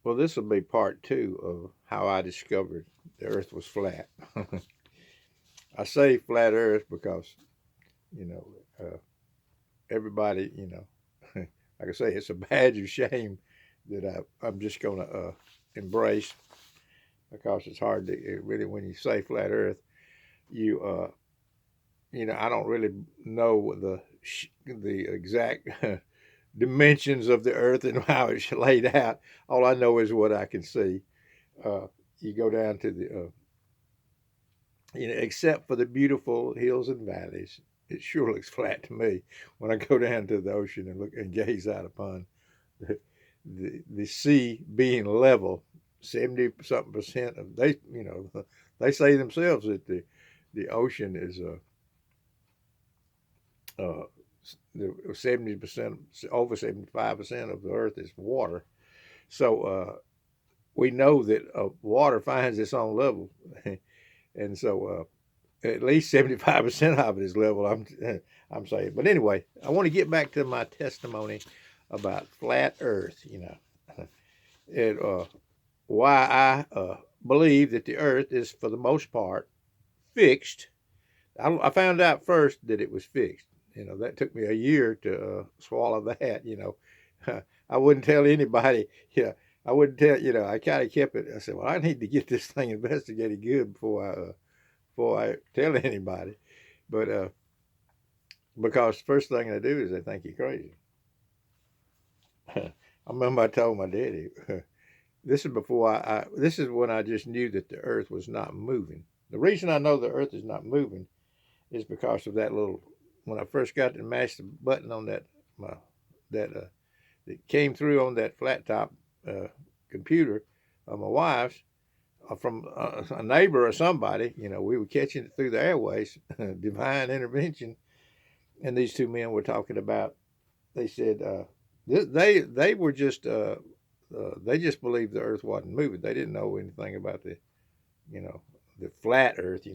Well, this will be part two of how I discovered the Earth was flat. I say flat Earth because you know everybody, like I say, it's a badge of shame that I'm just going to embrace because it's hard to really when you say flat Earth, you I don't really know the exact dimensions of the Earth and how it's laid out. All I know is what I can see. Uh, you go down to the except for the beautiful hills and valleys, it sure looks flat to me when I go down to the ocean and look and gaze out upon the sea being level. 70 something percent of they say themselves that the ocean is uh, 70% over 75% of the earth is water. So we know that water finds its own level, and so at least 75% of it is level. I'm saying, but anyway, I want to get back to my testimony about flat Earth. And why I believe that the Earth is, for the most part, fixed. I found out first that it was fixed. That took me a year to swallow that. I wouldn't tell anybody. I wouldn't tell. I kind of kept it. I said, well, I need to get this thing investigated good before I tell anybody. But because first thing they do is they think you're crazy. I remember I told my daddy, this is before this is when I just knew that the earth was not moving. The reason I know the earth is not moving is because of that little, when I first got to mash the button on that that came through on that flat top uh, computer of my wife's, from a neighbor or somebody, we were catching it through the airways, divine intervention. And these two men were talking about, they said, they were just they just believed the earth wasn't moving. They didn't know anything about you know the flat earth.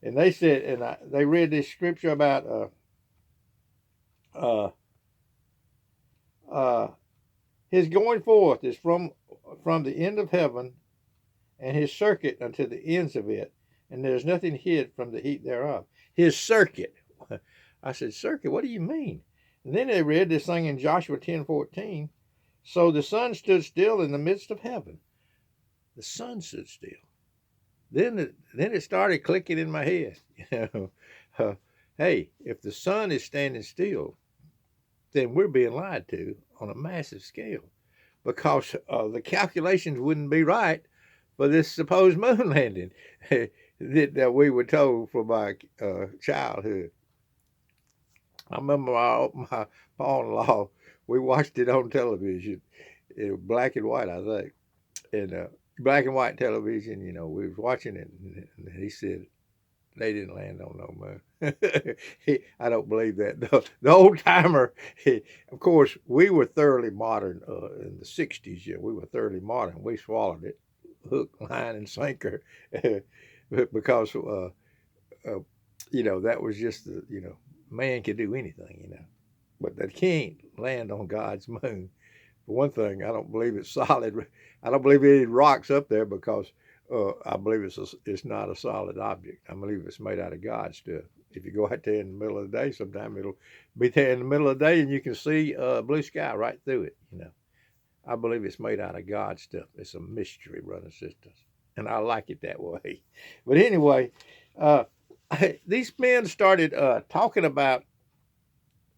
And they said, and they read this scripture about uh, uh, his going forth is from the end of heaven, and his circuit unto the ends of it, and there's nothing hid from the heat thereof. His circuit. I said, circuit, what do you mean? And then they read this thing in Joshua 10:14. So the sun stood still in the midst of heaven. The sun stood still. Then it started clicking in my head. Uh, hey, if the sun is standing still, then we're being lied to on a massive scale because the calculations wouldn't be right for this supposed moon landing that we were told from our childhood. I remember my father-in-law, we watched it on television, black and white, I think. And black and white television, we was watching it, and he said, they didn't land on no moon. I don't believe that. The old timer, of course, we were thoroughly modern in the 60s. Yeah, we were thoroughly modern. We swallowed it, hook, line, and sinker, because, that was just man could do anything. But they can't land on God's moon. For one thing, I don't believe it's solid. I don't believe any rocks up there because I believe it's not a solid object. I believe it's made out of God stuff. If you go out there in the middle of the day, sometime it'll be there in the middle of the day and you can see blue sky right through it. I believe it's made out of God stuff. It's a mystery, brothers and sisters. And I like it that way. But anyway, uh, these men started talking about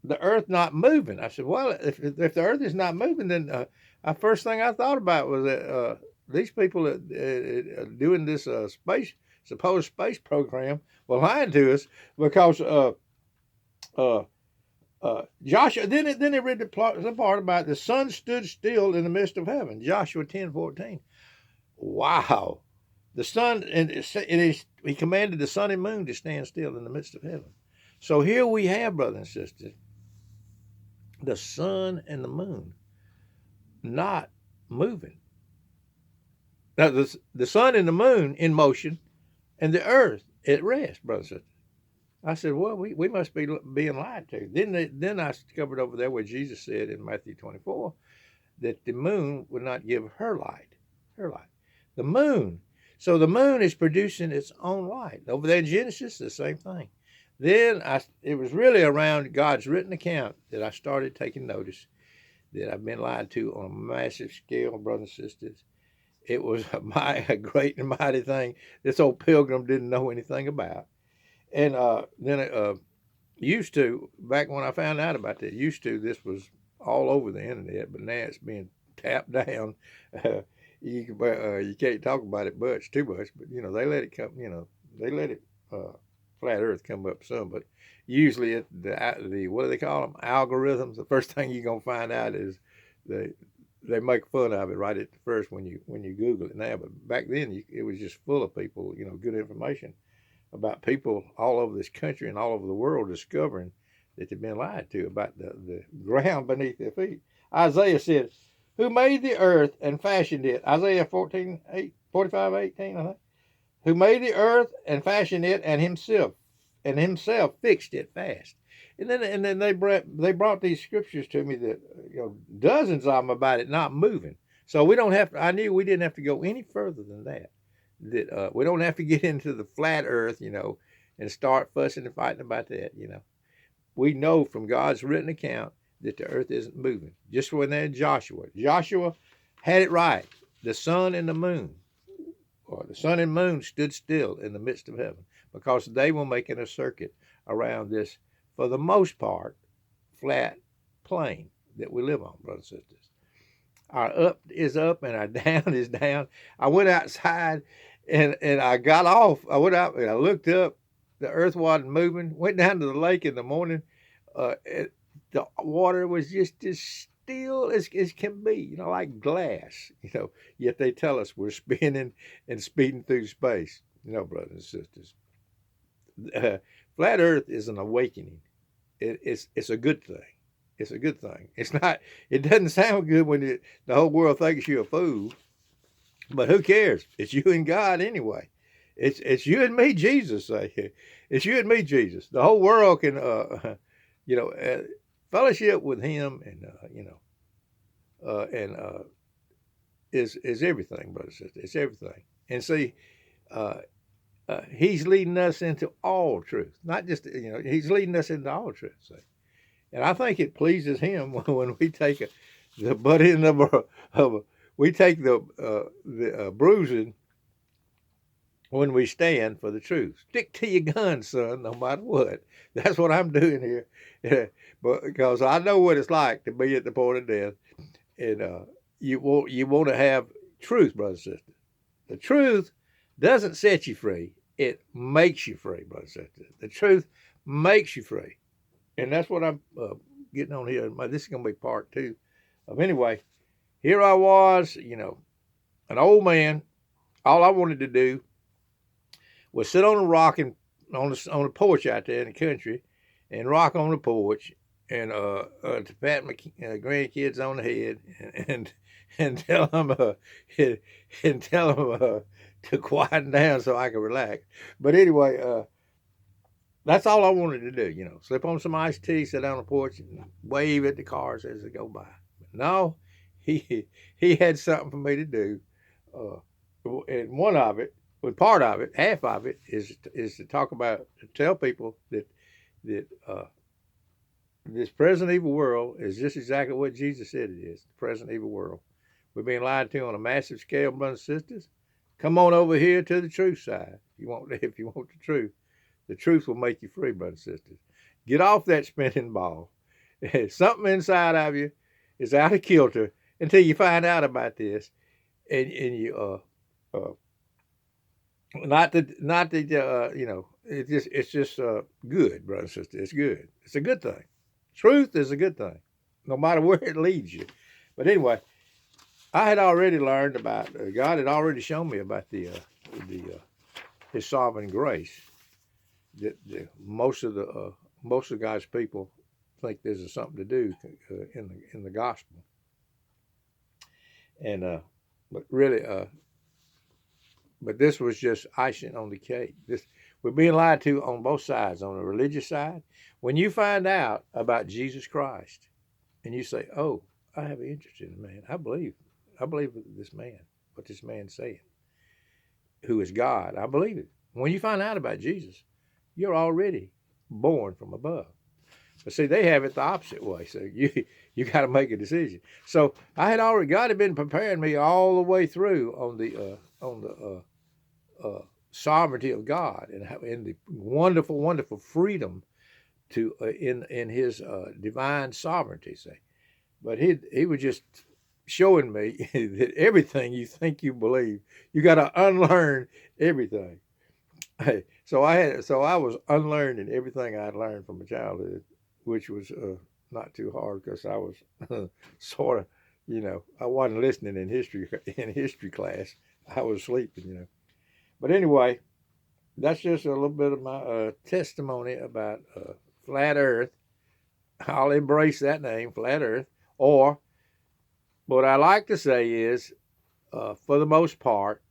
the earth not moving. I said, well, if the earth is not moving, then first thing I thought about was that these people doing this supposed space program were lying to us because uh, Joshua. Then it read the part about the sun stood still in the midst of heaven. Joshua 10:14. Wow, the sun and he commanded the sun and moon to stand still in the midst of heaven. So here we have, brothers and sisters, the sun and the moon not moving. Now, the sun and the moon in motion and the earth at rest, brothers and sisters. I said, well, we must be being lied to. Then I discovered over there where Jesus said in Matthew 24 that the moon would not give her light. Her light. The moon. So the moon is producing its own light. Over there in Genesis, the same thing. Then it was really around God's written account that I started taking notice that I've been lied to on a massive scale, brothers and sisters. It was a great and mighty thing this old pilgrim didn't know anything about. And then used to, back when I found out about that, this was all over the internet, but now it's being tapped down. You can't talk about it too much, but they let it come. They let it flat Earth come up some, but usually the what do they call them, algorithms? The first thing you're gonna find out is they make fun of it right at the first when you Google it now. But back then it was just full of people, good information about people all over this country and all over the world discovering that they've been lied to about the ground beneath their feet. Isaiah said, who made the earth and fashioned it? Isaiah 45:18, I think. Who made the earth and fashioned it, and himself fixed it fast. And then they brought these scriptures to me that dozens of them about it not moving. So we don't have to. I knew we didn't have to go any further than that. That we don't have to get into the flat Earth, and start fussing and fighting about that. We know from God's written account that the earth isn't moving. Just when they're in Joshua had it right. The sun and the moon, or the sun and moon, stood still in the midst of heaven because they were making a circuit around this, for the most part, flat plane that we live on, brothers and sisters. Our up is up and our down is down. I went outside and I got off. I went out and I looked up. The earth wasn't moving. Went down to the lake in the morning. The water was just as still as can be, like glass, yet they tell us we're spinning and speeding through space. Brothers and sisters, flat earth is an awakening. It's a good thing. It's a good thing. It doesn't sound good when the whole world thinks you're a fool, but who cares? It's you and God anyway. It's you and me, Jesus say. It's you and me, Jesus. The whole world can, fellowship with him is everything, brother and sister. It's everything. And see, he's leading us into all truth, not just, he's leading us into all truth. See? And I think it pleases him when we take the butt end we take the bruising when we stand for the truth. Stick to your guns, son, no matter what. That's what I'm doing here. But because I know what it's like to be at the point of death. And you want to have truth, brothers and sisters. The truth doesn't set you free. It makes you free, brothers and sisters. The truth makes you free. And that's what I'm getting on here. This is going to be part 2 of anyway. Here I was, an old man. All I wanted to do was sit on a rock on the porch out there in the country, and rock on the porch, and to pat my grandkids on the head, and tell them to quieten down so I could relax. But anyway, that's all I wanted to do. Slip on some iced tea, sit on the porch, and wave at the cars as they go by. But no, he had something for me to do, and one of it. But part of it, half of it, is to tell people that this present evil world is just exactly what Jesus said it is, the present evil world. We're being lied to on a massive scale, brothers and sisters. Come on over here to the truth side if you want the truth. The truth will make you free, brothers and sisters. Get off that spinning ball. Something inside of you is out of kilter until you find out about this, and you it's just good, brother and sister. It's good. It's a good thing. Truth is a good thing, no matter where it leads you. But anyway, I had already learned about God had already shown me about His sovereign grace. That most of God's people think there's something to do in the gospel, and but really. But this was just icing on the cake. We're being lied to on both sides. On the religious side, when you find out about Jesus Christ and you say, oh, I have an interest in the man. I believe this man, what this man said, who is God. I believe it. When you find out about Jesus, you're already born from above. But see, they have it the opposite way. So you got to make a decision. So I had already, God had been preparing me all the way through on the sovereignty of God and in the wonderful, wonderful freedom to in His divine sovereignty. Say, but he was just showing me that everything you think you believe, you got to unlearn everything. Hey, so I was unlearning everything I'd learned from my childhood, which was not too hard because I was sort of, I wasn't listening in history class. I was sleeping. But anyway, that's just a little bit of my testimony about flat Earth. I'll embrace that name, flat Earth. Or what I like to say is, for the most part,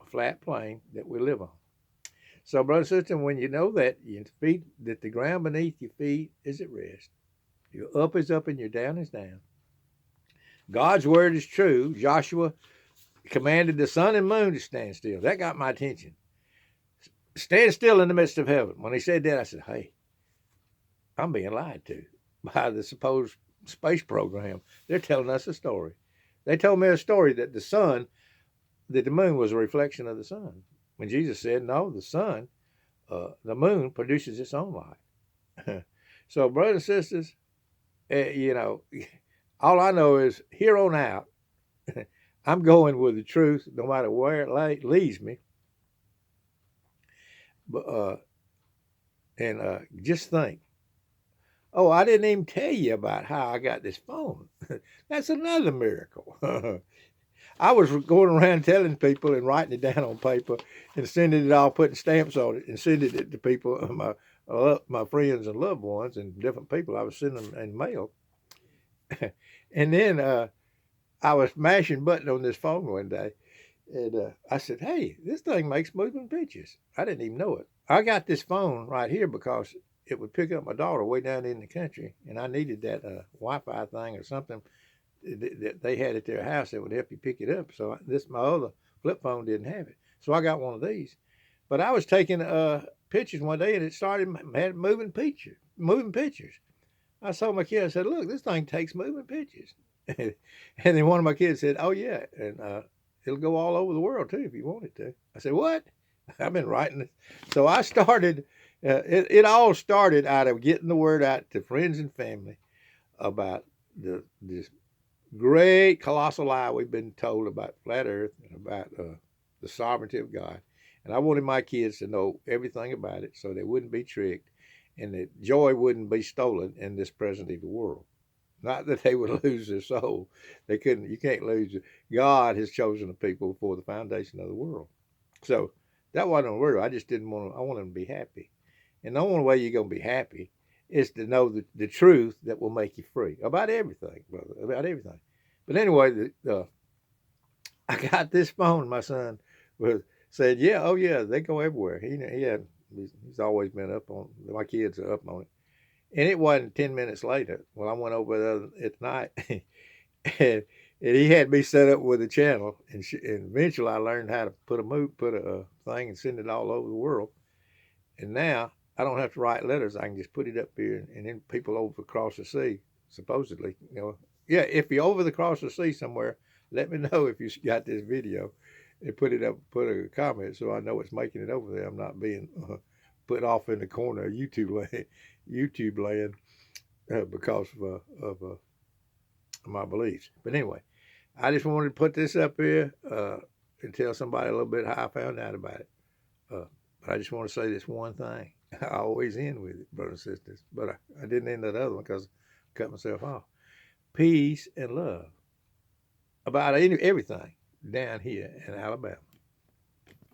a flat plane that we live on. So, brother and sister, when you know that that the ground beneath your feet is at rest, your up is up and your down is down. God's word is true. Joshua commanded the sun and moon to stand still. That got my attention. Stand still in the midst of heaven. When he said that, I said, hey, I'm being lied to by the supposed space program. They're telling us a story. They told me a story that the moon was a reflection of the sun. When Jesus said, no, the moon produces its own light. So, brothers and sisters, all I know is here on out, I'm going with the truth no matter where it leads me. But just think, oh, I didn't even tell you about how I got this phone. That's another miracle. I was going around telling people and writing it down on paper and sending it all, putting stamps on it and sending it to people, my friends and loved ones and different people. I was sending them in mail. And then I was mashing button on this phone one day. And I said, hey, this thing makes moving pictures. I didn't even know it. I got this phone right here because it would pick up my daughter way down in the country. And I needed that Wi-Fi thing or something that they had at their house that would help you pick it up. So my other flip phone didn't have it. So I got one of these. But I was taking pictures one day and it had moving pictures. I saw my kid, I said, look, this thing takes moving pictures. And then one of my kids said, oh yeah. And it'll go all over the world too if you want it to. I said, what? I've been writing it. So I started, it all started out of getting the word out to friends and family about this great colossal lie we've been told about flat Earth and about the sovereignty of God. And I wanted my kids to know everything about it so they wouldn't be tricked and that joy wouldn't be stolen in this present evil world. Not that they would lose their soul. They couldn't. You can't lose it. God has chosen a people before the foundation of the world. So that wasn't a word. I just didn't want to. I wanted them to be happy. And the only way you're going to be happy is to know the truth that will make you free about everything, brother. About everything. But anyway, I got this phone. My son said, "Yeah, oh yeah, they go everywhere." He's always been up on. My kids are up on it. And it wasn't 10 minutes later when I went over there at night and he had me set up with a channel. And eventually I learned how to put a thing and send it all over the world. And now I don't have to write letters. I can just put it up here and then people over across the sea, supposedly, yeah, if you're over across the sea somewhere, let me know if you got this video and put it up, put a comment so I know it's making it over there. I'm not being put off in the corner of YouTube land because of my beliefs. But anyway, I just wanted to put this up here and tell somebody a little bit how I found out about it. But I just want to say this one thing. I always end with it, brothers and sisters. But I didn't end that other one because I cut myself off. Peace and love about everything down here in Alabama.